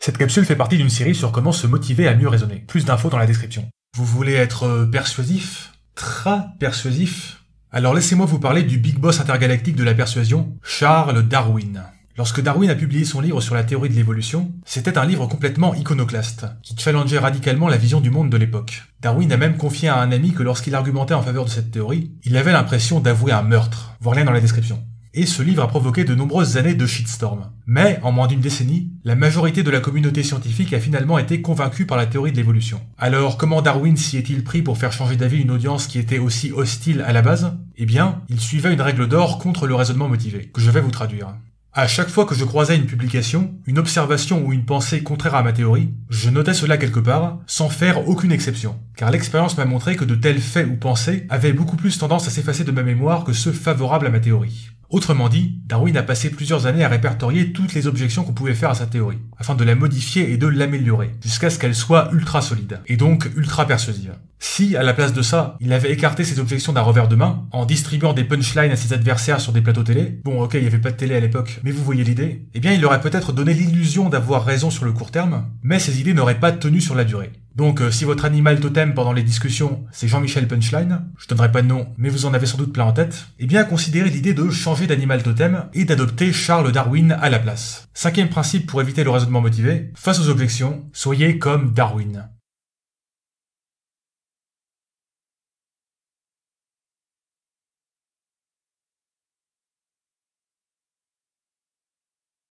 Cette capsule fait partie d'une série sur comment se motiver à mieux raisonner. Plus d'infos dans la description. Vous voulez être persuasif? Très persuasif? Alors laissez-moi vous parler du big boss intergalactique de la persuasion, Charles Darwin. Lorsque Darwin a publié son livre sur la théorie de l'évolution, c'était un livre complètement iconoclaste, qui challengeait radicalement la vision du monde de l'époque. Darwin a même confié à un ami que lorsqu'il argumentait en faveur de cette théorie, il avait l'impression d'avouer un meurtre, voir lien dans la description. Et ce livre a provoqué de nombreuses années de shitstorm. Mais, en moins d'une décennie, la majorité de la communauté scientifique a finalement été convaincue par la théorie de l'évolution. Alors, comment Darwin s'y est-il pris pour faire changer d'avis une audience qui était aussi hostile à la base? Eh bien, il suivait une règle d'or contre le raisonnement motivé, que je vais vous traduire. À chaque fois que je croisais une publication, une observation ou une pensée contraire à ma théorie, je notais cela quelque part, sans faire aucune exception. Car l'expérience m'a montré que de tels faits ou pensées avaient beaucoup plus tendance à s'effacer de ma mémoire que ceux favorables à ma théorie. Autrement dit, Darwin a passé plusieurs années à répertorier toutes les objections qu'on pouvait faire à sa théorie, afin de la modifier et de l'améliorer, jusqu'à ce qu'elle soit ultra solide, et donc ultra persuasive. Si, à la place de ça, il avait écarté ses objections d'un revers de main, en distribuant des punchlines à ses adversaires sur des plateaux télé, bon ok, il n'y avait pas de télé à l'époque, mais vous voyez l'idée, eh bien il aurait peut-être donné l'illusion d'avoir raison sur le court terme, mais ses idées n'auraient pas tenu sur la durée. Donc si votre animal totem pendant les discussions, c'est Jean-Michel Punchline, je donnerai pas de nom, mais vous en avez sans doute plein en tête, eh bien considérez l'idée de changer d'animal totem et d'adopter Charles Darwin à la place. Cinquième principe pour éviter le raisonnement motivé, face aux objections, soyez comme Darwin.